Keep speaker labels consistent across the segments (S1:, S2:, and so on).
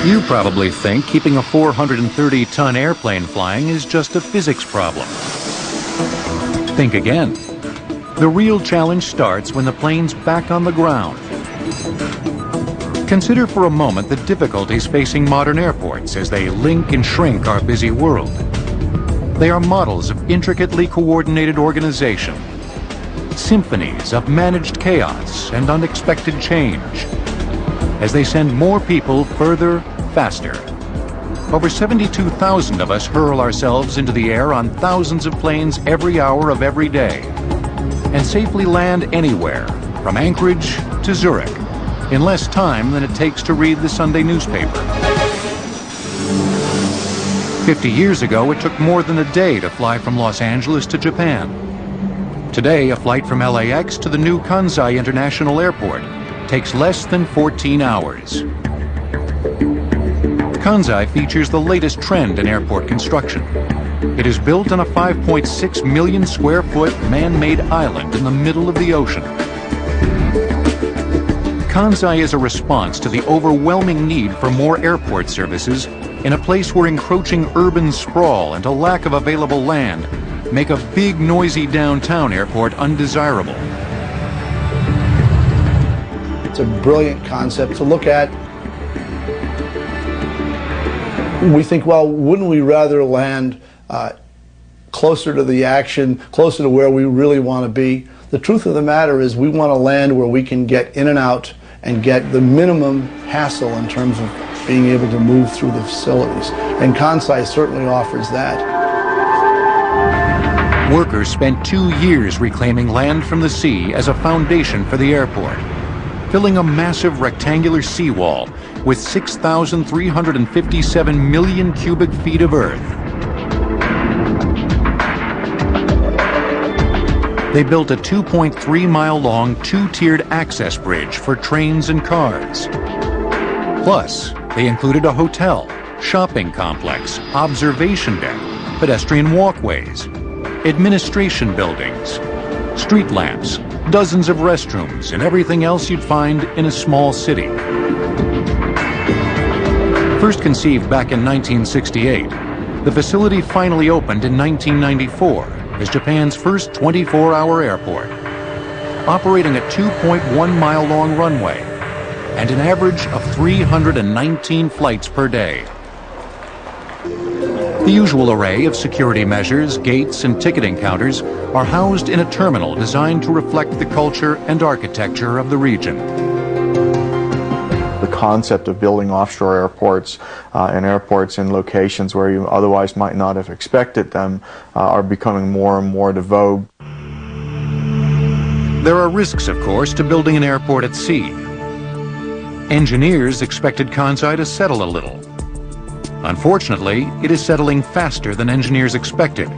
S1: You probably think keeping a 430-ton airplane flying is just a physics problem. Think again. The real challenge starts when the plane's back on the ground. Consider for a moment the difficulties facing modern airports as they link and shrink our busy world. They are models of intricately coordinated organization, symphonies of managed chaos and unexpected change, as they send more people further, faster. Over 72,000 of us hurl ourselves into the air on thousands of planes every hour of every day, and safely land anywhere, from Anchorage to Zurich, in less time than it takes to read the Sunday newspaper. 50 years ago, it took more than a day to fly from Los Angeles to Japan. Today, a flight from LAX to the new Kansai International Airport takes less than 14 hours. Kansai features the latest trend in airport construction. It is built on a 5.6 million square foot man-made island in the middle of the ocean. Kansai is a response to the overwhelming need for more airport services in a place where encroaching urban sprawl and a lack of available land make a big, noisy downtown airport undesirable.
S2: It's a brilliant concept to look at. We think, well, wouldn't we rather land closer to the action, closer to where we really want to be? The truth of the matter is we want to land where we can get in and out and get the minimum hassle in terms of being able to move through the facilities. And Kansai certainly offers that.
S1: Workers spent 2 years reclaiming land from the sea as a foundation for the airport, filling a massive rectangular seawall with 6,357 million cubic feet of earth. They built a 2.3-mile-long, two-tiered access bridge for trains and cars. Plus, they included a hotel, shopping complex, observation deck, pedestrian walkways, administration buildings, street lamps, dozens of restrooms, and everything else you'd find in a small city. First conceived back in 1968, the facility finally opened in 1994 as Japan's first 24-hour airport, operating a 2.1-mile-long runway and an average of 319 flights per day. The usual array of security measures, gates, and ticketing counters are housed in a terminal designed to reflect the culture and architecture of the region.
S3: The concept of building offshore airports and airports in locations where you otherwise might not have expected them are becoming more and more de vogue.
S1: There are risks, of course, to building an airport at sea. Engineers expected Kansai to settle a little. Unfortunately, it is settling faster than engineers expected,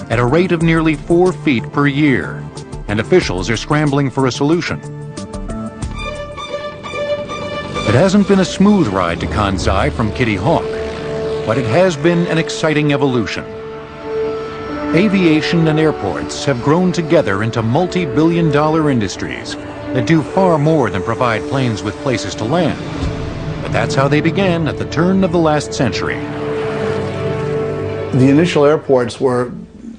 S1: at a rate of nearly 4 feet per year, and officials are scrambling for a solution. It hasn't been a smooth ride to Kansai from Kitty Hawk, but it has been an exciting evolution. Aviation and airports have grown together into multi-billion-dollar industries that do far more than provide planes with places to land. But that's how they began at the turn of the last century.
S2: The initial airports were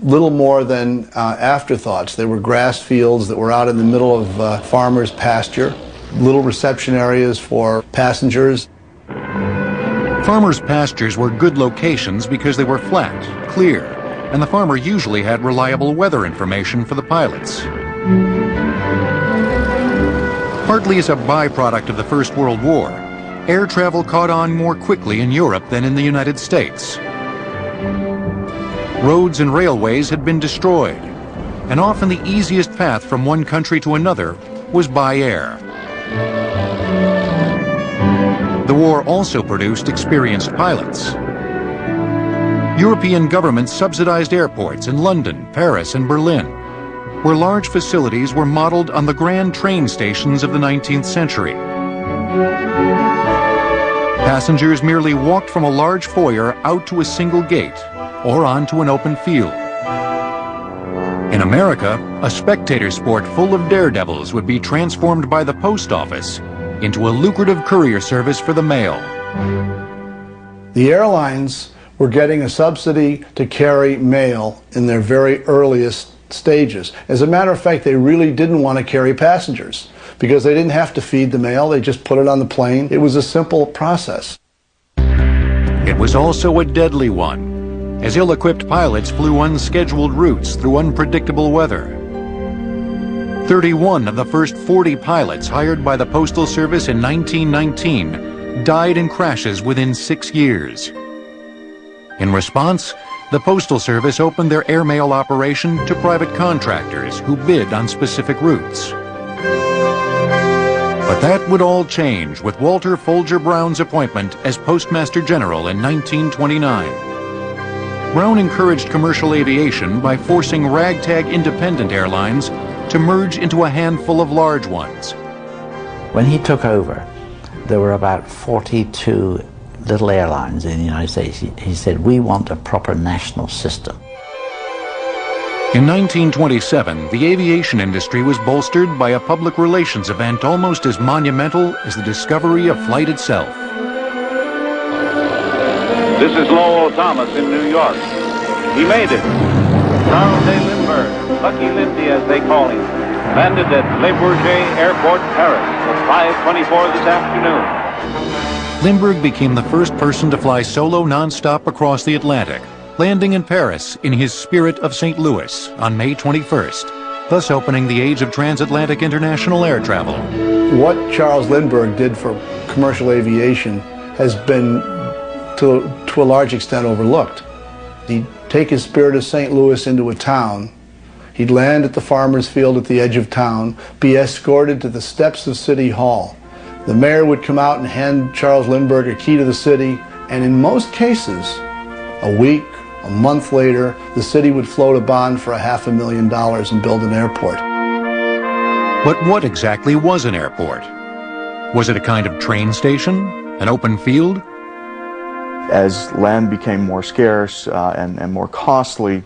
S2: little more than afterthoughts. They were grass fields that were out in the middle of farmers' pasture, little reception areas for passengers.
S1: Farmers' pastures were good locations because they were flat, clear, and the farmer usually had reliable weather information for the pilots. Partly as a byproduct of the First World War, air travel caught on more quickly in Europe than in the United States. Roads and railways had been destroyed, and often the easiest path from one country to another was by air. The war also produced experienced pilots. European governments subsidized airports in London, Paris, and Berlin, where large facilities were modeled on the grand train stations of the 19th century. Passengers merely walked from a large foyer out to a single gate or onto an open field. In America, a spectator sport full of daredevils would be transformed by the post office into a lucrative courier service for the mail.
S2: The airlines were getting a subsidy to carry mail in their very earliest stages. As a matter of fact, they really didn't want to carry passengers because they didn't have to feed the mail. They just put it on the plane. It was a simple process.
S1: It was also a deadly one, as ill-equipped pilots flew unscheduled routes through unpredictable weather. 31 of the first 40 pilots hired by the Postal Service in 1919 died in crashes within 6 years. In response, the Postal Service opened their airmail operation to private contractors who bid on specific routes. But that would all change with Walter Folger Brown's appointment as Postmaster General in 1929. Brown encouraged commercial aviation by forcing ragtag independent airlines to merge into a handful of large ones.
S4: When he took over, there were about 42 little airlines in the United States. He said, we want a proper national system.
S1: In 1927, the aviation industry was bolstered by a public relations event almost as monumental as the discovery of flight itself.
S5: This is Lowell Thomas in New York. He made it. Charles A. Lindbergh, Lucky Lindy as they call him, landed at Le Bourget Airport, Paris at 5:24 this afternoon.
S1: Lindbergh became the first person to fly solo nonstop across the Atlantic, landing in Paris in his Spirit of St. Louis on May 21st, thus opening the age of transatlantic international air travel.
S2: What Charles Lindbergh did for commercial aviation has been, to a large extent, overlooked. He'd take his Spirit of St. Louis into a town. He'd land at the farmer's field at the edge of town, be escorted to the steps of City Hall. The mayor would come out and hand Charles Lindbergh a key to the city, and in most cases, a week, a month later, the city would float a bond for $500,000 and build an airport.
S1: But what exactly was an airport? Was it a kind of train station? An open field?
S3: As land became more scarce and more costly,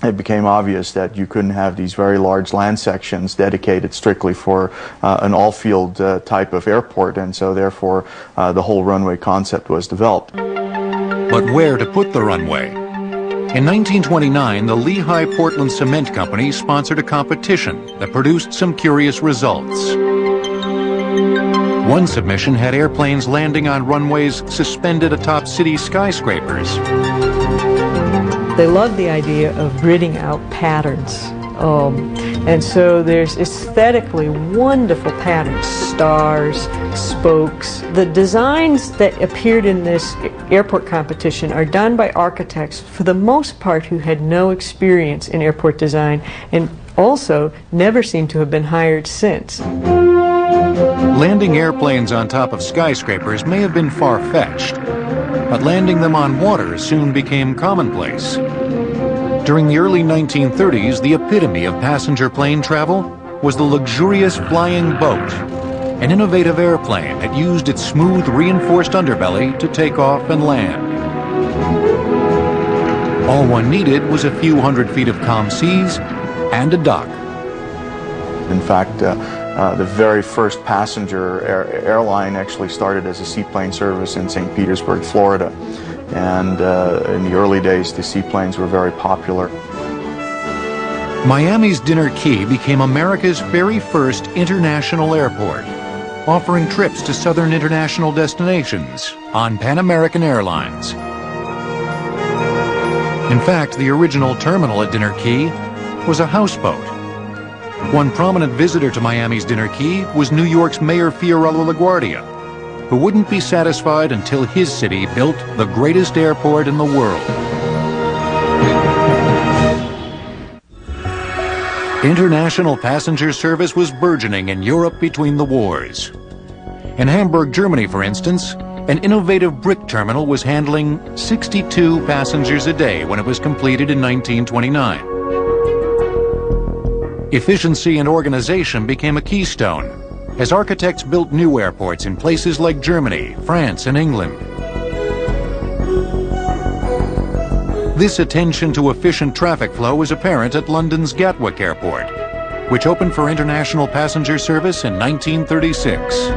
S3: it became obvious that you couldn't have these very large land sections dedicated strictly for an all-field type of airport, and so therefore the whole runway concept was developed.
S1: But where to put the runway? In 1929, the Lehigh Portland Cement Company sponsored a competition that produced some curious results. One submission had airplanes landing on runways suspended atop city skyscrapers.
S6: They love the idea of gridding out patterns. And so there's aesthetically wonderful patterns, stars, spokes. The designs that appeared in this airport competition are done by architects, for the most part, who had no experience in airport design and also never seem to have been hired since.
S1: Landing airplanes on top of skyscrapers may have been far-fetched, but landing them on water soon became commonplace. During the early 1930s, the epitome of passenger plane travel was the luxurious flying boat, an innovative airplane that used its smooth, reinforced underbelly to take off and land. All one needed was a few hundred feet of calm seas and a dock.
S3: In fact, the very first passenger airline actually started as a seaplane service in St. Petersburg, Florida. And in the early days, the seaplanes were very popular.
S1: Miami's Dinner Key became America's very first international airport, offering trips to southern international destinations on Pan American Airlines. In fact, the original terminal at Dinner Key was a houseboat. One prominent visitor to Miami's Dinner Key was New York's Mayor Fiorello LaGuardia, who wouldn't be satisfied until his city built the greatest airport in the world. International passenger service was burgeoning in Europe between the wars. In Hamburg, Germany, for instance, an innovative brick terminal was handling 62 passengers a day when it was completed in 1929. Efficiency and organization became a keystone as architects built new airports in places like Germany, France, and England. This attention to efficient traffic flow was apparent at London's Gatwick Airport, which opened for international passenger service in 1936.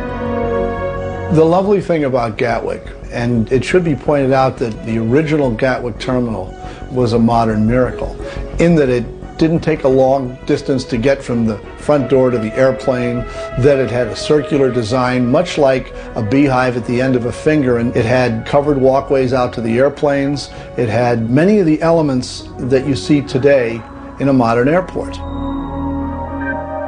S2: The lovely thing about Gatwick, and it should be pointed out that the original Gatwick terminal was a modern miracle, in that it didn't take a long distance to get from the front door to the airplane, that it had a circular design, much like a beehive at the end of a finger, and it had covered walkways out to the airplanes. It had many of the elements that you see today in a modern airport.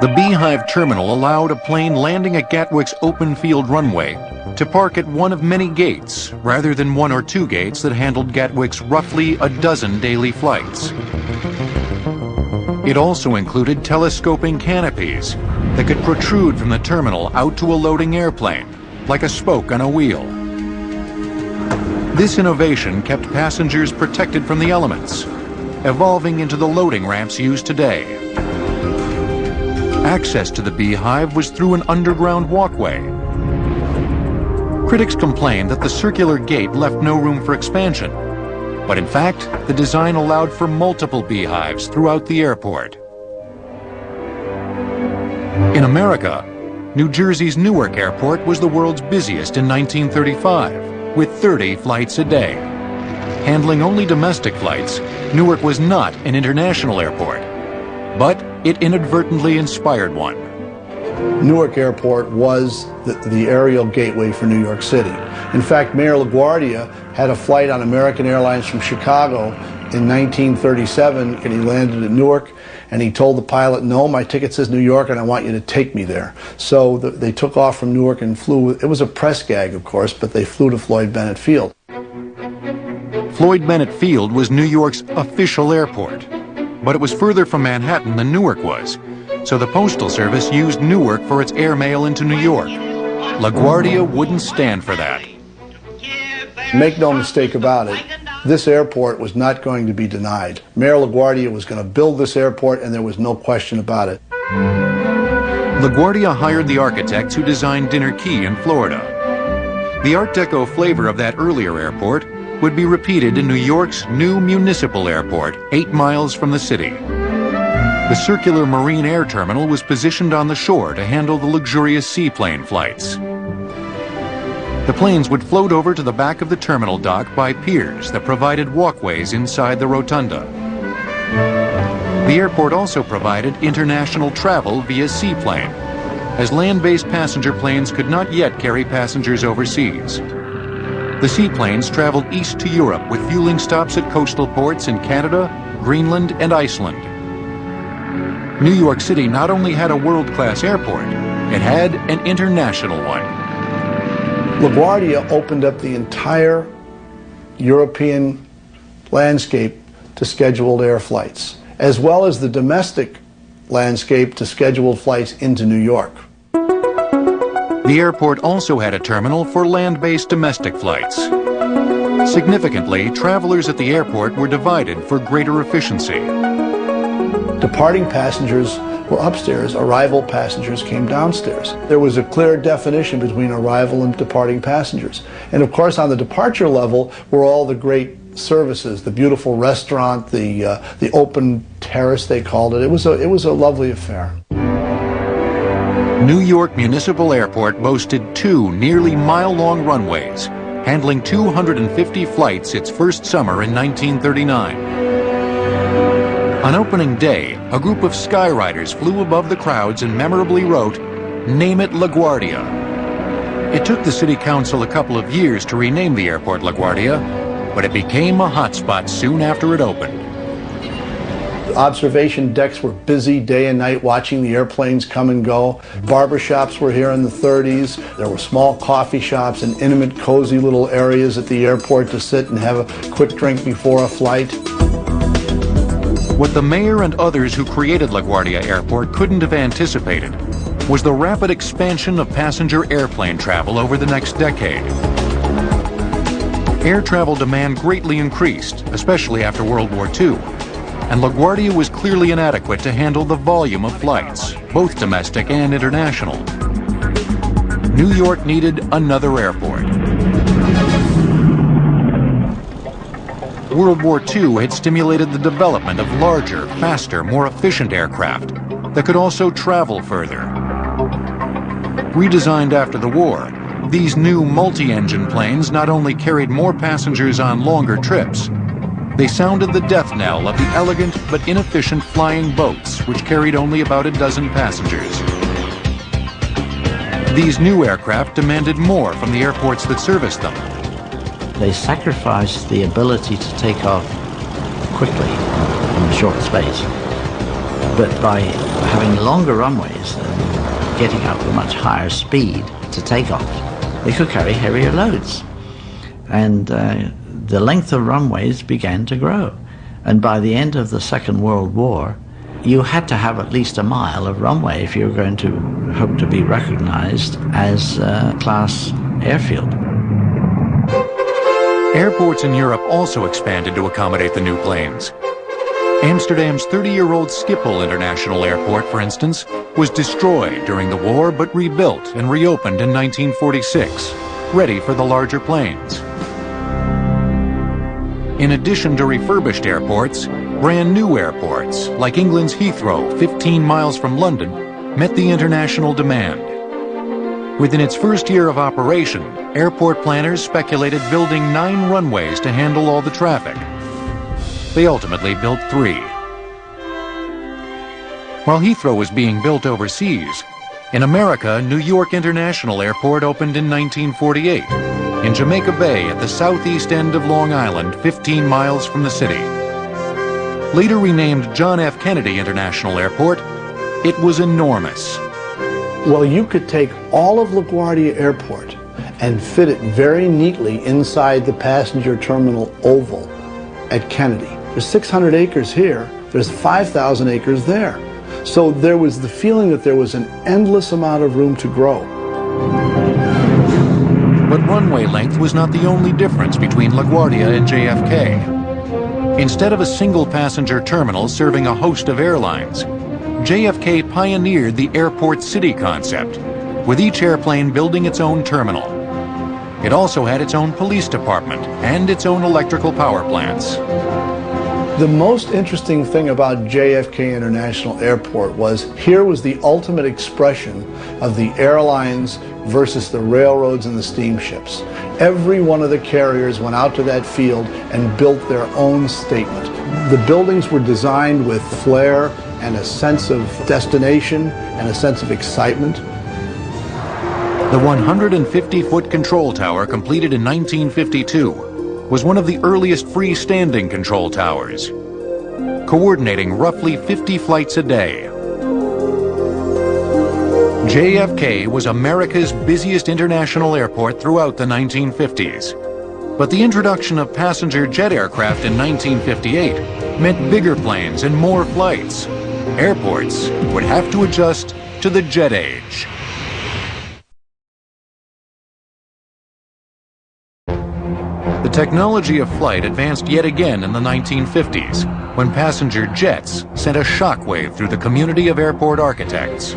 S1: The Beehive Terminal allowed a plane landing at Gatwick's open field runway to park at one of many gates, rather than one or two gates that handled Gatwick's roughly a dozen daily flights. It also included telescoping canopies that could protrude from the terminal out to a loading airplane, like a spoke on a wheel. This innovation kept passengers protected from the elements, evolving into the loading ramps used today. Access to the Beehive was through an underground walkway. Critics complained that the circular gate left no room for expansion, but in fact, the design allowed for multiple beehives throughout the airport. In America, New Jersey's Newark Airport was the world's busiest in 1935, with 30 flights a day. Handling only domestic flights, Newark was not an international airport, but it inadvertently inspired one.
S2: Newark Airport was the aerial gateway for New York City. In fact, Mayor LaGuardia had a flight on American Airlines from Chicago in 1937, and he landed at Newark, and he told the pilot, "No, my ticket says New York, and I want you to take me there." So they took off from Newark and flew. It was a press gag, of course, but they flew to Floyd Bennett Field.
S1: Floyd Bennett Field was New York's official airport, but it was further from Manhattan than Newark was, so the Postal Service used Newark for its airmail into New York. LaGuardia wouldn't stand for that.
S2: Make no mistake about it, this airport was not going to be denied. Mayor LaGuardia was going to build this airport, and there was no question about it.
S1: LaGuardia hired the architects who designed Dinner Key in Florida. The Art Deco flavor of that earlier airport would be repeated in New York's new municipal airport, 8 miles from the city. The circular marine air terminal was positioned on the shore to handle the luxurious seaplane flights. The planes would float over to the back of the terminal dock by piers that provided walkways inside the rotunda. The airport also provided international travel via seaplane, as land-based passenger planes could not yet carry passengers overseas. The seaplanes traveled east to Europe with fueling stops at coastal ports in Canada, Greenland, and Iceland. New York City not only had a world-class airport, it had an international one.
S2: LaGuardia opened up the entire European landscape to scheduled air flights, as well as the domestic landscape to scheduled flights into New York.
S1: The airport also had a terminal for land-based domestic flights. Significantly, travelers at the airport were divided for greater efficiency.
S2: Departing passengers were upstairs, arrival passengers came downstairs. There was a clear definition between arrival and departing passengers. And of course, on the departure level were all the great services, the beautiful restaurant, the open terrace, they called it. It was a lovely affair.
S1: New York Municipal Airport boasted 2 nearly mile-long runways, handling 250 flights its first summer in 1939. On opening day, a group of skyriders flew above the crowds and memorably wrote, "Name it LaGuardia." It took the city council a couple of years to rename the airport LaGuardia, but it became a hotspot soon after it opened.
S2: Observation decks were busy day and night watching the airplanes come and go. Barbershops were here in the 30s. There were small coffee shops and intimate, cozy little areas at the airport to sit and have a quick drink before a flight.
S1: What the mayor and others who created LaGuardia Airport couldn't have anticipated was the rapid expansion of passenger airplane travel over the next decade. Air travel demand greatly increased, especially after World War II, and LaGuardia was clearly inadequate to handle the volume of flights, both domestic and international. New York needed another airport. World War II had stimulated the development of larger, faster, more efficient aircraft that could also travel further. Redesigned after the war, These new multi-engine planes not only carried more passengers on longer trips, they sounded the death knell of the elegant but inefficient flying boats, which carried only about a dozen passengers. These new aircraft demanded more from the airports that serviced them.
S4: They sacrificed the ability to take off quickly in a short space, but by having longer runways and getting up a much higher speed to take off, they could carry heavier loads. And the length of runways began to grow. And by the end of the Second World War, you had to have at least a mile of runway if you were going to hope to be recognized as a class airfield.
S1: Airports in Europe also expanded to accommodate the new planes. Amsterdam's 30-year-old Schiphol International Airport, for instance, was destroyed during the war but rebuilt and reopened in 1946, ready for the larger planes. In addition to refurbished airports, brand new airports, like England's Heathrow, 15 miles from London, met the international demand. Within its first year of operation, airport planners speculated building 9 runways to handle all the traffic. They ultimately built 3. While Heathrow was being built overseas, in America, New York International Airport opened in 1948, in Jamaica Bay at the southeast end of Long Island, 15 miles from the city. Later renamed John F. Kennedy International Airport, it was enormous.
S2: Well, you could take all of LaGuardia Airport and fit it very neatly inside the passenger terminal oval at Kennedy. There's 600 acres here, there's 5,000 acres there. So there was the feeling that there was an endless amount of room to grow.
S1: But runway length was not the only difference between LaGuardia and JFK. Instead of a single passenger terminal serving a host of airlines, JFK pioneered the airport city concept, with each airplane building its own terminal. It also had its own police department and its own electrical power plants.
S2: The most interesting thing about JFK International Airport was here was the ultimate expression of the airlines versus the railroads and the steamships. Every one of the carriers went out to that field and built their own statement. The buildings were designed with flair and a sense of destination and a sense of excitement.
S1: The 150-foot control tower, completed in 1952, was one of the earliest freestanding control towers, coordinating roughly 50 flights a day. JFK was America's busiest international airport throughout the 1950s. But the introduction of passenger jet aircraft in 1958 meant bigger planes and more flights. Airports would have to adjust to the jet age. The technology of flight advanced yet again in the 1950s, when passenger jets sent a shockwave through the community of airport architects.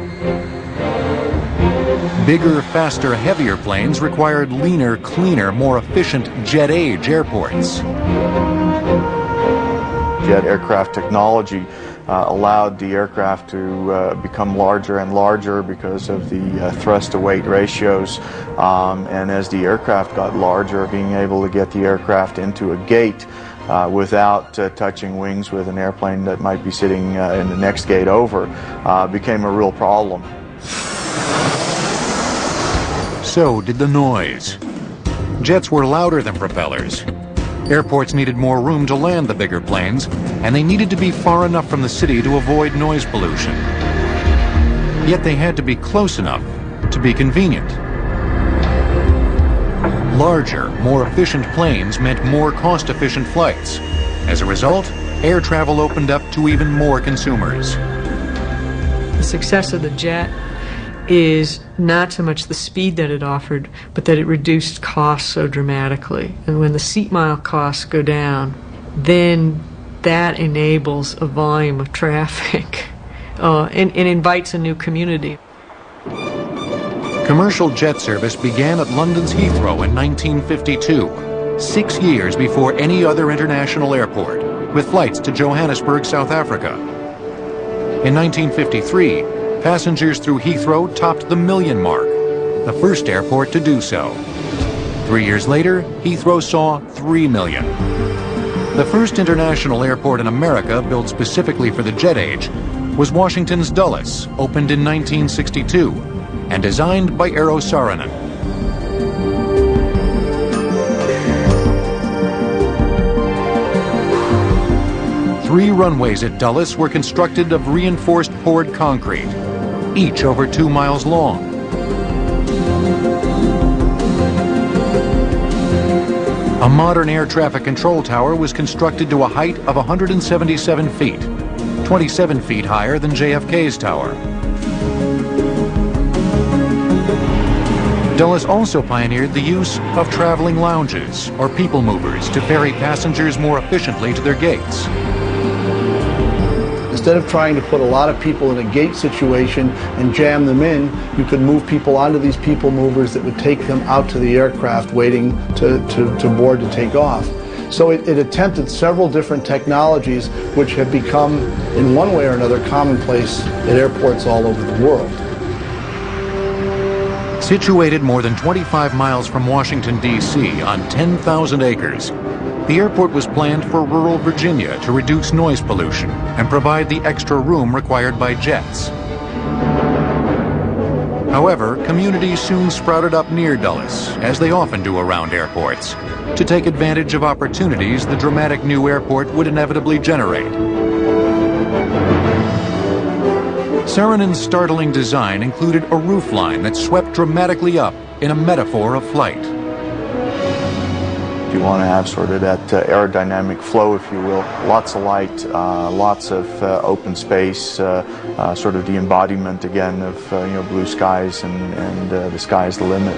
S1: Bigger, faster, heavier planes required leaner, cleaner, more efficient jet-age airports.
S3: Jet aircraft technology allowed the aircraft to become larger and larger because of the thrust-to-weight ratios. And as the aircraft got larger, being able to get the aircraft into a gate without touching wings with an airplane that might be sitting in the next gate over became a real problem.
S1: So did the noise. Jets were louder than propellers. Airports needed more room to land the bigger planes, and they needed to be far enough from the city to avoid noise pollution. Yet they had to be close enough to be convenient. Larger, more efficient planes meant more cost-efficient flights. As a result, air travel opened up to even more consumers.
S6: The success of the jet is not so much the speed that it offered, but that it reduced costs so dramatically. And when the seat mile costs go down, then that enables a volume of traffic and invites a new community.
S1: Commercial jet service began at London's Heathrow in 1952, 6 years before any other international airport, with flights to Johannesburg, South Africa. In 1953, passengers through Heathrow topped the 1 million mark, the first airport to do so. 3 years later, Heathrow saw 3 million. The first international airport in America built specifically for the jet age was Washington's Dulles, opened in 1962 and designed by Eero Saarinen. Three runways at Dulles were constructed of reinforced poured concrete, each over 2 miles long. A modern air traffic control tower was constructed to a height of 177 feet, 27 feet higher than JFK's tower. Dulles also pioneered the use of traveling lounges, or people movers, to ferry passengers more efficiently to their gates.
S2: Instead of trying to put a lot of people in a gate situation and jam them in, you could move people onto these people movers that would take them out to the aircraft waiting to board to take off. So it attempted several different technologies which have become, in one way or another, commonplace at airports all over the world.
S1: Situated more than 25 miles from Washington, D.C. on 10,000 acres, the airport was planned for rural Virginia to reduce noise pollution and provide the extra room required by jets. However, communities soon sprouted up near Dulles, as they often do around airports, to take advantage of opportunities the dramatic new airport would inevitably generate. Saarinen's startling design included a roofline that swept dramatically up in a metaphor of flight.
S3: You want to have sort of that aerodynamic flow, if you will. Lots of light, lots of open space, sort of the embodiment again of blue skies and the sky's the limit.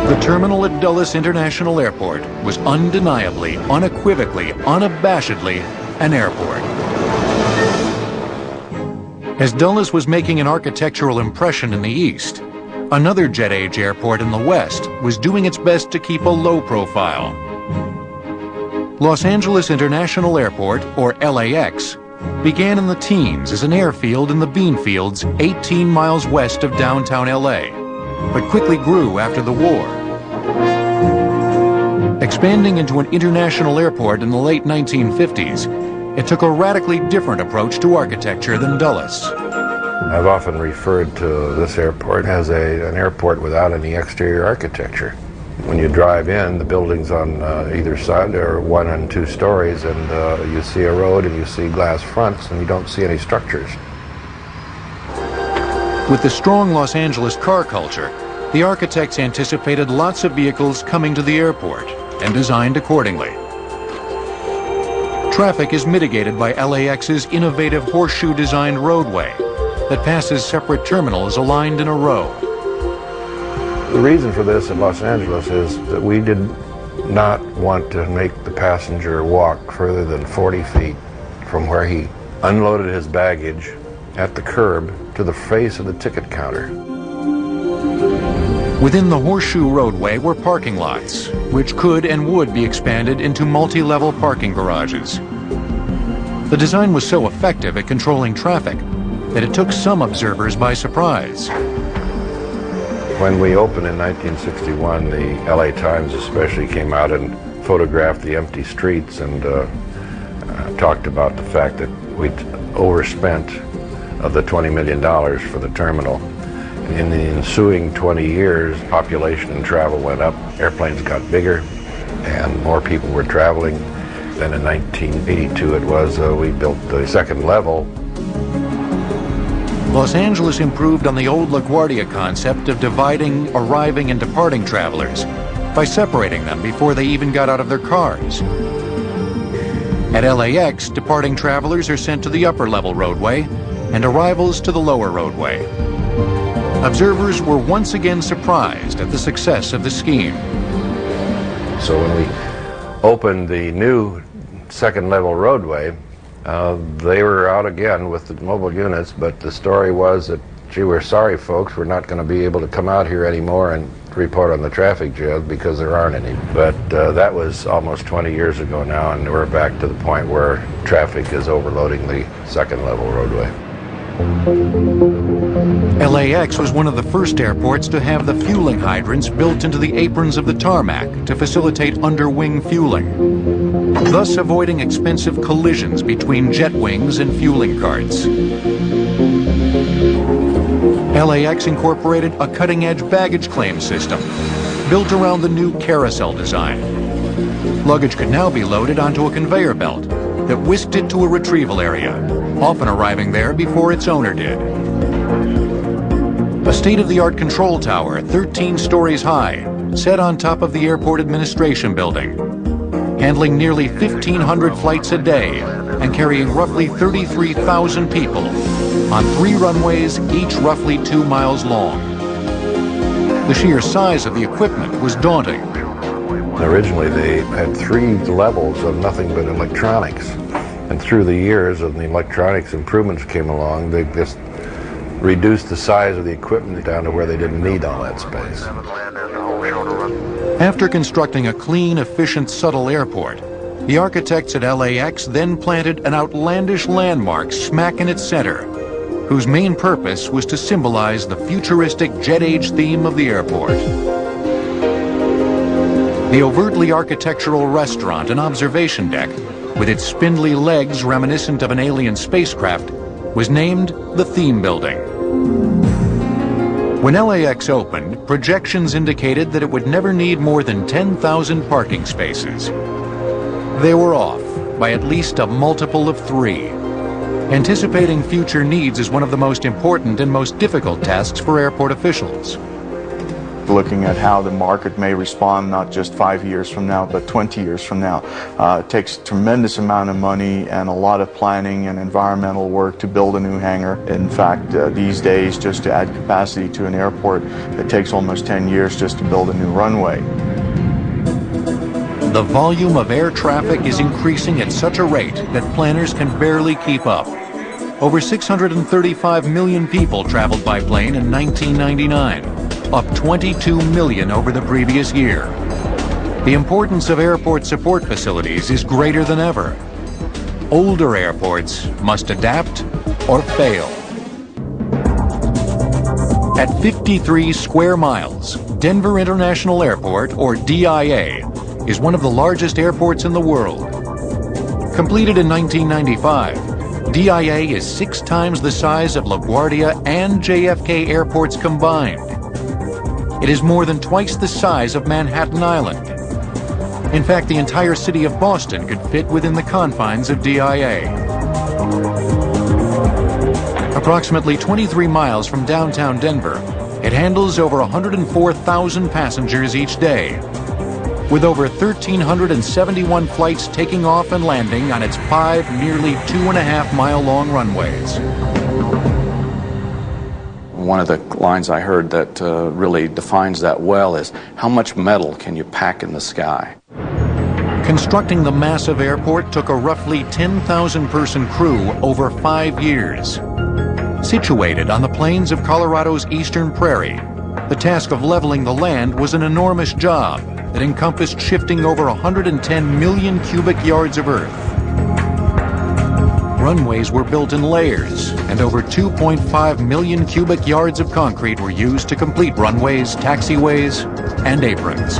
S1: The terminal at Dulles International Airport was undeniably, unequivocally, unabashedly an airport. As Dulles was making an architectural impression in the east, another jet-age airport in the west was doing its best to keep a low profile. Los Angeles International Airport, or LAX, began in the teens as an airfield in the bean fields 18 miles west of downtown LA, but quickly grew after the war. Expanding into an international airport in the late 1950s, it took a radically different approach to architecture than Dulles.
S7: I've often referred to this airport as an airport without any exterior architecture. When you drive in, the buildings on either side are 1 and 2 stories, and you see a road and you see glass fronts, and you don't see any structures.
S1: With the strong Los Angeles car culture, the architects anticipated lots of vehicles coming to the airport and designed accordingly. Traffic is mitigated by LAX's innovative horseshoe-designed roadway that passes separate terminals aligned in a row.
S7: The reason for this in Los Angeles is that we did not want to make the passenger walk further than 40 feet from where he unloaded his baggage at the curb to the face of the ticket counter.
S1: Within the horseshoe roadway were parking lots, which could and would be expanded into multi-level parking garages. The design was so effective at controlling traffic that it took some observers by surprise.
S7: When we opened in 1961, the LA Times especially came out and photographed the empty streets and talked about the fact that we'd overspent of the $20 million for the terminal. In the ensuing 20 years, population and travel went up, airplanes got bigger, and more people were traveling. Then in 1982 it was, we built the second level.
S1: Los Angeles improved on the old LaGuardia concept of dividing arriving and departing travelers by separating them before they even got out of their cars. At LAX, departing travelers are sent to the upper level roadway and arrivals to the lower roadway. Observers were once again surprised at the success of the scheme.
S7: So when we opened the new second level roadway, they were out again with the mobile units, but the story was that, gee, we're sorry folks, we're not going to be able to come out here anymore and report on the traffic jams because there aren't any. But that was almost 20 years ago now, and we're back to the point where traffic is overloading the second level roadway.
S1: LAX was one of the first airports to have the fueling hydrants built into the aprons of the tarmac to facilitate underwing fueling, thus avoiding expensive collisions between jet wings and fueling carts. LAX incorporated a cutting-edge baggage claim system built around the new carousel design. Luggage could now be loaded onto a conveyor belt that whisked it to a retrieval area, often arriving there before its owner did. A state-of-the-art control tower, 13 stories high, set on top of the airport administration building, handling nearly 1,500 flights a day and carrying roughly 33,000 people on 3 runways, each roughly 2 miles long. The sheer size of the equipment was daunting.
S7: Originally, they had 3 levels of nothing but electronics. And through the years, as the electronics improvements came along, they just reduced the size of the equipment down to where they didn't need all that space.
S1: After constructing a clean, efficient, subtle airport, the architects at LAX then planted an outlandish landmark smack in its center, whose main purpose was to symbolize the futuristic jet age theme of the airport. The overtly architectural restaurant and observation deck, with its spindly legs reminiscent of an alien spacecraft, was named the Theme Building. When LAX opened, projections indicated that it would never need more than 10,000 parking spaces. They were off by at least a multiple of 3. Anticipating future needs is one of the most important and most difficult tasks for airport officials.
S3: Looking at how the market may respond not just 5 years from now, but 20 years from now. It takes a tremendous amount of money and a lot of planning and environmental work to build a new hangar. In fact, these days, just to add capacity to an airport, it takes almost 10 years just to build a new runway.
S1: The volume of air traffic is increasing at such a rate that planners can barely keep up. Over 635 million people traveled by plane in 1999. Up 22 million over the previous year. The importance of airport support facilities is greater than ever. Older airports must adapt or fail. At 53 square miles, Denver International Airport, or DIA, is one of the largest airports in the world. Completed in 1995, DIA is 6 times the size of LaGuardia and JFK airports combined. It is more than twice the size of Manhattan Island. In fact, the entire city of Boston could fit within the confines of DIA. Approximately 23 miles from downtown Denver, it handles over 104,000 passengers each day, with over 1,371 flights taking off and landing on its 5 nearly 2.5-mile-long runways.
S8: One of the lines I heard that really defines that well is, how much metal can you pack in the sky?
S1: Constructing the massive airport took a roughly 10,000-person crew over 5 years. Situated on the plains of Colorado's eastern prairie, the task of leveling the land was an enormous job that encompassed shifting over 110 million cubic yards of earth. Runways were built in layers, and over 2.5 million cubic yards of concrete were used to complete runways, taxiways, and aprons.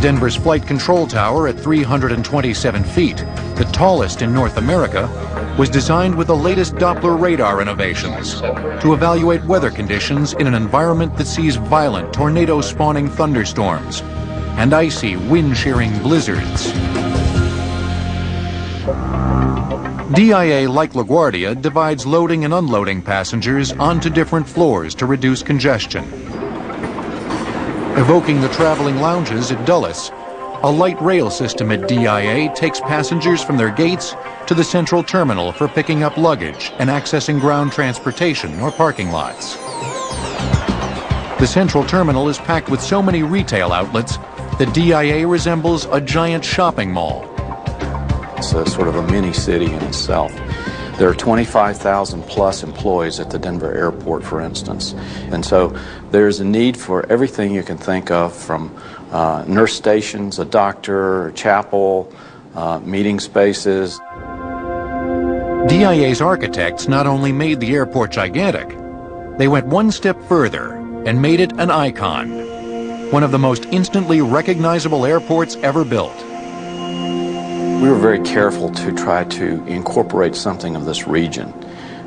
S1: Denver's Flight Control Tower at 327 feet, the tallest in North America, was designed with the latest Doppler radar innovations to evaluate weather conditions in an environment that sees violent tornado-spawning thunderstorms and icy, wind-shearing blizzards. DIA, like LaGuardia, divides loading and unloading passengers onto different floors to reduce congestion. Evoking the traveling lounges at Dulles, a light rail system at DIA takes passengers from their gates to the central terminal for picking up luggage and accessing ground transportation or parking lots. The central terminal is packed with so many retail outlets that DIA resembles a giant shopping mall.
S8: It's a sort of a mini city in itself. There are 25,000 plus employees at the Denver airport, for instance. And so there's a need for everything you can think of, from nurse stations, a doctor, a chapel, meeting spaces.
S1: DIA's architects not only made the airport gigantic, they went one step further and made it an icon, one of the most instantly recognizable airports ever built.
S8: We were very careful to try to incorporate something of this region.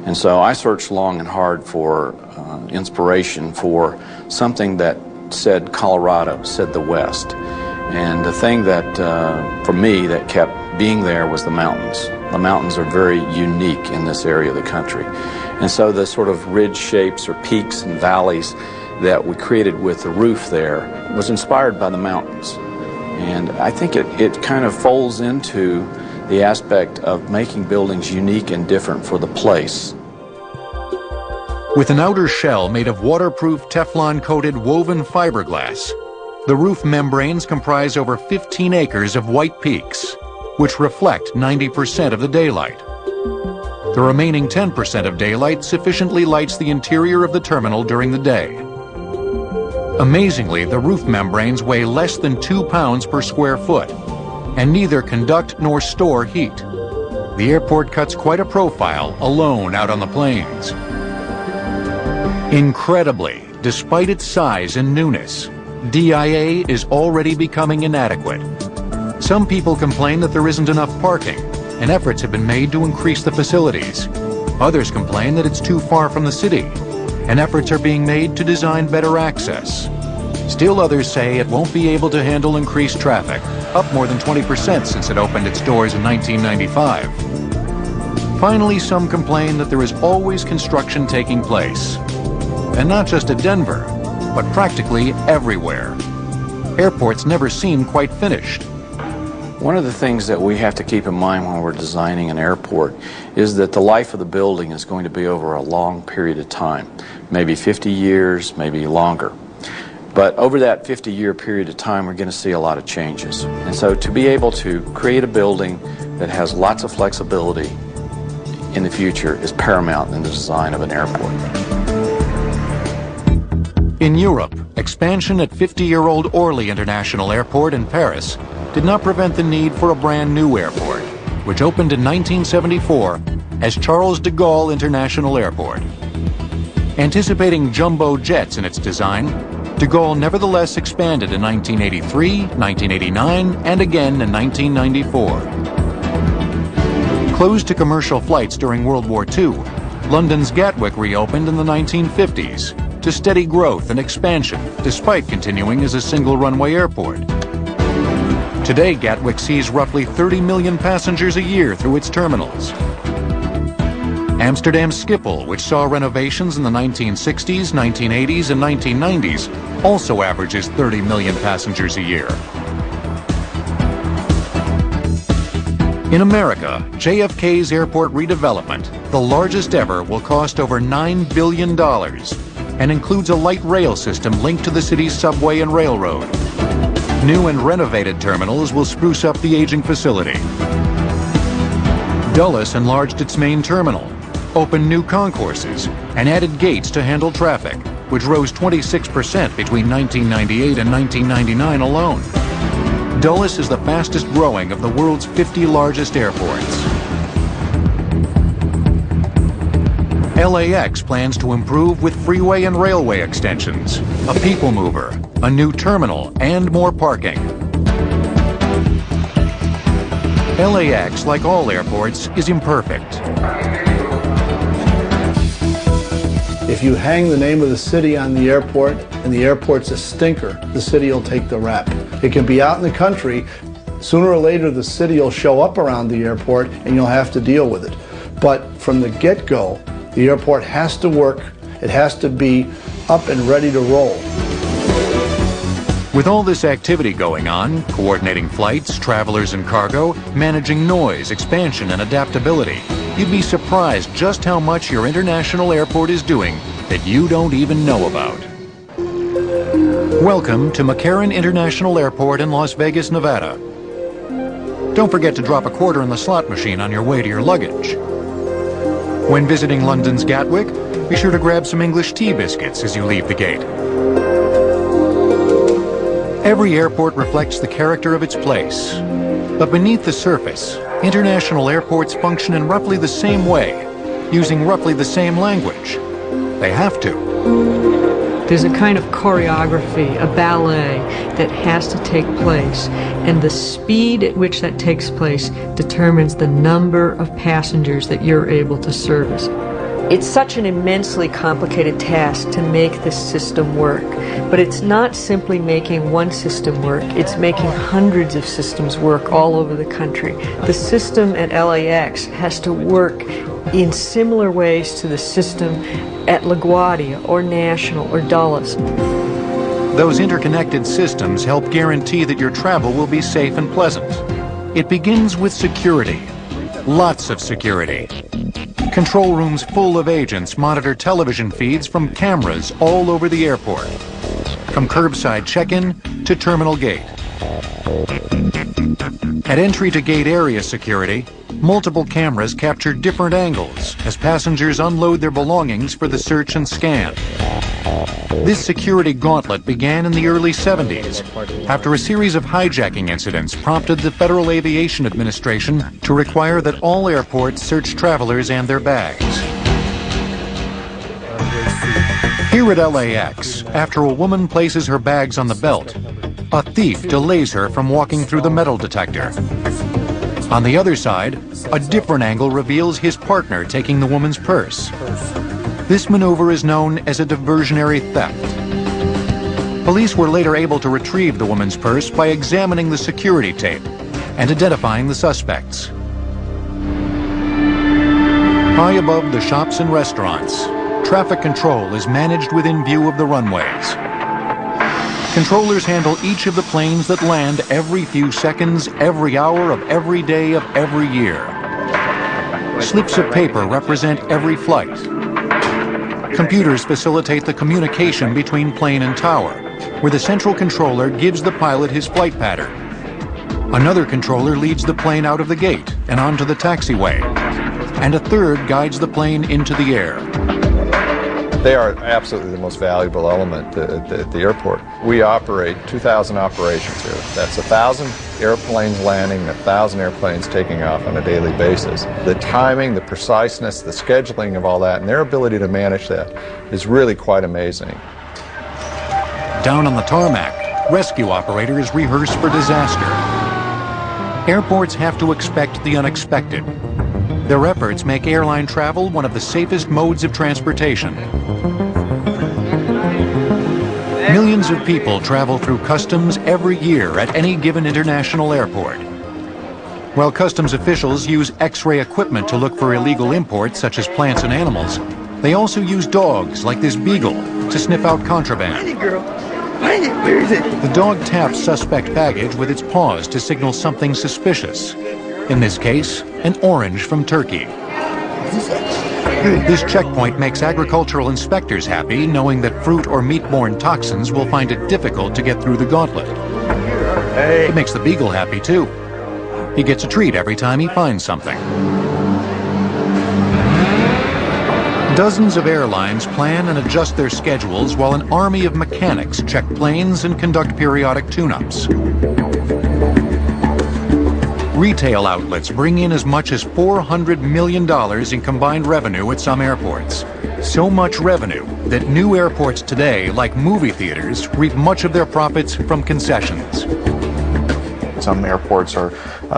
S8: And so I searched long and hard for inspiration for something that said Colorado, said the West. And the thing that, for me, that kept being there was the mountains. The mountains are very unique in this area of the country. And so the sort of ridge shapes or peaks and valleys that we created with the roof there was inspired by the mountains. And I think it kind of folds into the aspect of making buildings unique and different for the place.
S1: With an outer shell made of waterproof Teflon-coated woven fiberglass, the roof membranes comprise over 15 acres of white peaks, which reflect 90% of the daylight. The remaining 10% of daylight sufficiently lights the interior of the terminal during the day. Amazingly, the roof membranes weigh less than 2 pounds per square foot and neither conduct nor store heat. The airport cuts quite a profile alone out on the plains. Incredibly, despite its size and newness, DIA is already becoming inadequate. Some people complain that there isn't enough parking, and efforts have been made to increase the facilities. Others complain that it's too far from the city, and efforts are being made to design better access. Still others say it won't be able to handle increased traffic, up more than 20% since it opened its doors in 1995. Finally, some complain that there is always construction taking place. And not just at Denver, but practically everywhere. Airports never seem quite finished.
S8: One of the things that we have to keep in mind when we're designing an airport is that the life of the building is going to be over a long period of time, maybe 50 years, maybe longer. But over that 50-year period of time, we're going to see a lot of changes. And so to be able to create a building that has lots of flexibility in the future is paramount in the design of an airport.
S1: In Europe, expansion at 50-year-old Orly International Airport in Paris did not prevent the need for a brand new airport, which opened in 1974 as Charles de Gaulle International Airport. Anticipating jumbo jets in its design, de Gaulle nevertheless expanded in 1983, 1989, and again in 1994. Closed to commercial flights during World War II, London's Gatwick reopened in the 1950s to steady growth and expansion despite continuing as a single runway airport. Today, Gatwick sees roughly 30 million passengers a year through its terminals. Amsterdam Schiphol, which saw renovations in the 1960s, 1980s, and 1990s, also averages 30 million passengers a year. In America, JFK's airport redevelopment, the largest ever, will cost over $9 billion and includes a light rail system linked to the city's subway and railroad. New and renovated terminals will spruce up the aging facility. Dulles enlarged its main terminal, opened new concourses, and added gates to handle traffic, which rose 26% between 1998 and 1999 alone. Dulles is the fastest growing of the world's 50 largest airports. LAX plans to improve with freeway and railway extensions, a people mover, a new terminal, and more parking. LAX, like all airports, is imperfect.
S2: If you hang the name of the city on the airport and the airport's a stinker, the city will take the rap. It can be out in the country. Sooner or later, the city will show up around the airport and you'll have to deal with it. But from the get-go, the airport has to work. It has to be up and ready to roll.
S1: With all this activity going on, coordinating flights, travelers, and cargo, managing noise, expansion, and adaptability, you'd be surprised just how much your international airport is doing that you don't even know about. Welcome to McCarran International Airport in Las Vegas, Nevada. Don't forget to drop a quarter in the slot machine on your way to your luggage. When visiting London's Gatwick, be sure to grab some English tea biscuits as you leave the gate. Every airport reflects the character of its place, but beneath the surface, International airports function in roughly the same way, using roughly the same language. They have to.
S6: There's a kind of choreography, a ballet, that has to take place, and the speed at which that takes place determines the number of passengers that you're able to service. It's such an immensely complicated task to make this system work, but it's not simply making one system work, it's making hundreds of systems work all over the country. The system at LAX has to work in similar ways to the system at LaGuardia or National or Dulles.
S1: Those interconnected systems help guarantee that your travel will be safe and pleasant. It begins with security. Lots of security. Control rooms full of agents monitor television feeds from cameras all over the airport, from curbside check-in to terminal gate. At entry to gate area security, multiple cameras capture different angles as passengers unload their belongings for the search and scan. This security gauntlet began in the early 70s after a series of hijacking incidents prompted the Federal Aviation Administration to require that all airports search travelers and their bags. Here at LAX, after a woman places her bags on the belt, a thief delays her from walking through the metal detector. On the other side, a different angle reveals his partner taking the woman's purse. This maneuver is known as a diversionary theft. Police were later able to retrieve the woman's purse by examining the security tape and identifying the suspects. High above the shops and restaurants, traffic control is managed within view of the runways. Controllers handle each of the planes that land every few seconds, every hour of every day of every year. Slips of paper represent every flight. Computers facilitate the communication between plane and tower, where the central controller gives the pilot his flight pattern. Another controller leads the plane out of the gate and onto the taxiway, and a third guides the plane into the air.
S9: They are absolutely the most valuable element at the airport. We operate 2,000 operations here. That's 1,000 airplanes landing, 1,000 airplanes taking off on a daily basis. The timing, the preciseness, the scheduling of all that, and their ability to manage that is really quite amazing.
S1: Down on the tarmac, rescue operators rehearse for disaster. Airports have to expect the unexpected. Their efforts make airline travel one of the safest modes of transportation. Millions of people travel through customs every year at any given international airport. While customs officials use X-ray equipment to look for illegal imports such as plants and animals, they also use dogs like this beagle to sniff out contraband.
S10: Find it, girl. Find it. Where is it?
S1: The dog taps suspect baggage with its paws to signal something suspicious. In this case, an orange from Turkey. This checkpoint makes agricultural inspectors happy, knowing that fruit or meat-borne toxins will find it difficult to get through the gauntlet. It makes the beagle happy, too. He gets a treat every time he finds something. Dozens of airlines plan and adjust their schedules while an army of mechanics check planes and conduct periodic tune-ups. Retail outlets bring in as much as $400 million in combined revenue at some airports. So much revenue that new airports today, like movie theaters, reap much of their profits from concessions.
S3: Some airports are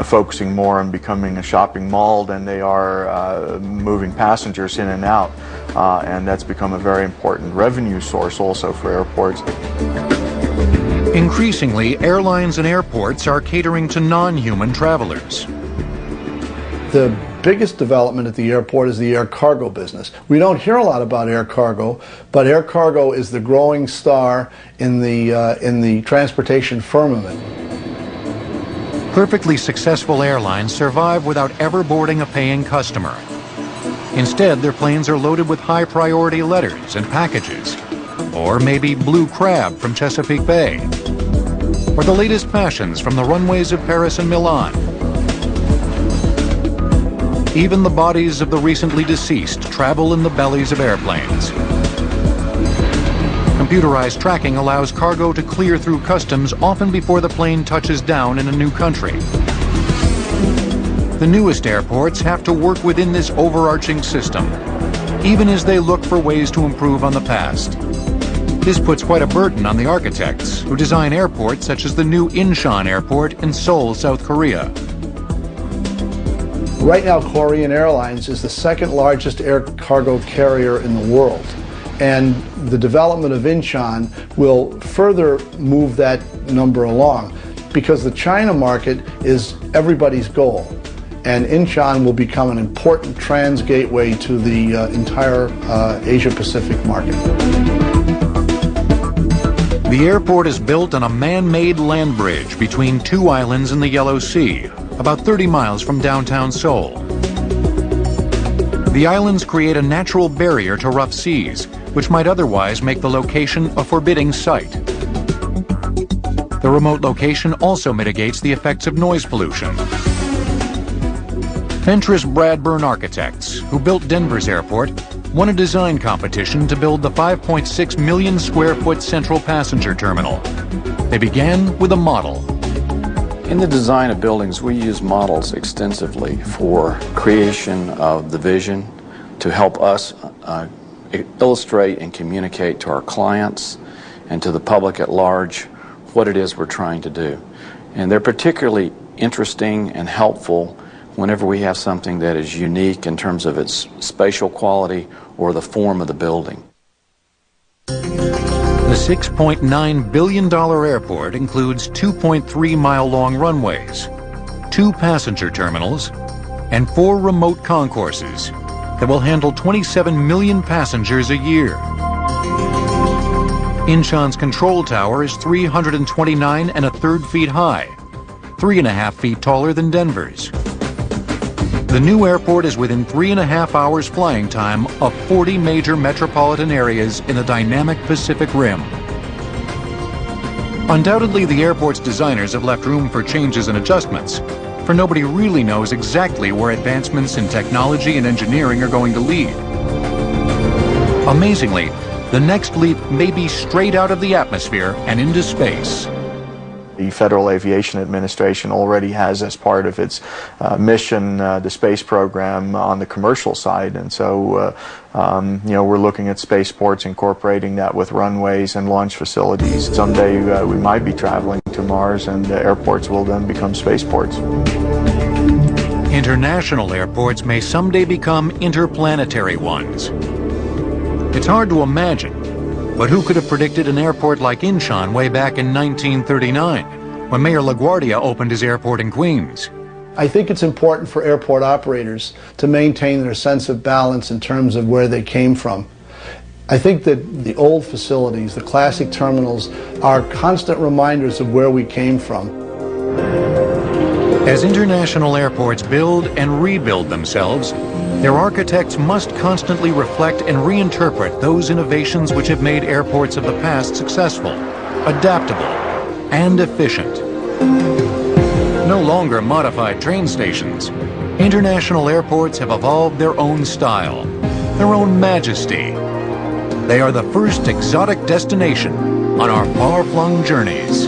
S3: focusing more on becoming a shopping mall than they are moving passengers in and out. And that's become a very important revenue source also for airports.
S1: Increasingly, airlines and airports are catering to non-human travelers.
S2: The biggest development at the airport is the air cargo business. We don't hear a lot about air cargo, but air cargo is the growing star in the transportation firmament.
S1: Perfectly successful airlines survive without ever boarding a paying customer. Instead, their planes are loaded with high-priority letters and packages, or maybe blue crab from Chesapeake Bay, or the latest fashions from the runways of Paris and Milan. Even the bodies of the recently deceased travel in the bellies of airplanes. Computerized tracking allows cargo to clear through customs often before the plane touches down in a new country. The newest airports have to work within this overarching system, even as they look for ways to improve on the past. This puts quite a burden on the architects who design airports such as the new Incheon Airport in Seoul, South Korea.
S2: Right now, Korean Airlines is the second largest air cargo carrier in the world. And the development of Incheon will further move that number along, because the China market is everybody's goal. And Incheon will become an important trans-gateway to the entire Asia-Pacific market.
S1: The airport is built on a man-made land bridge between two islands in the Yellow Sea, about 30 miles from downtown Seoul. The islands create a natural barrier to rough seas, which might otherwise make the location a forbidding site. The remote location also mitigates the effects of noise pollution. Fentress Bradburn Architects, who built Denver's airport, won a design competition to build the 5.6 million square foot central passenger terminal. They began with a model.
S8: In the design of buildings, we use models extensively for creation of the vision to help us illustrate and communicate to our clients and to the public at large what it is we're trying to do. And they're particularly interesting and helpful whenever we have something that is unique in terms of its spatial quality or the form of the building.
S1: The $6.9 billion airport includes 2.3-mile-long runways, 2 passenger terminals, and 4 remote concourses that will handle 27 million passengers a year. Incheon's control tower is 329 1/3 feet high, 3.5 feet taller than Denver's. The new airport is within 3.5 hours flying time of 40 major metropolitan areas in the dynamic Pacific Rim. Undoubtedly, the airport's designers have left room for changes and adjustments, for nobody really knows exactly where advancements in technology and engineering are going to lead. Amazingly, the next leap may be straight out of the atmosphere and into space.
S3: The Federal Aviation Administration already has as part of its mission the space program on the commercial side, and so we're looking at spaceports, incorporating that with runways and launch facilities. Someday we might be traveling to Mars, and airports will then become spaceports.
S1: International airports may someday become interplanetary ones. It's hard to imagine, but who could have predicted an airport like Incheon way back in 1939, when Mayor LaGuardia opened his airport in Queens?
S2: I think it's important for airport operators to maintain their sense of balance in terms of where they came from. I think that the old facilities, the classic terminals, are constant reminders of where we came from.
S1: As international airports build and rebuild themselves, their architects must constantly reflect and reinterpret those innovations which have made airports of the past successful, adaptable, and efficient. No longer modified train stations, international airports have evolved their own style, their own majesty. They are the first exotic destination on our far-flung journeys.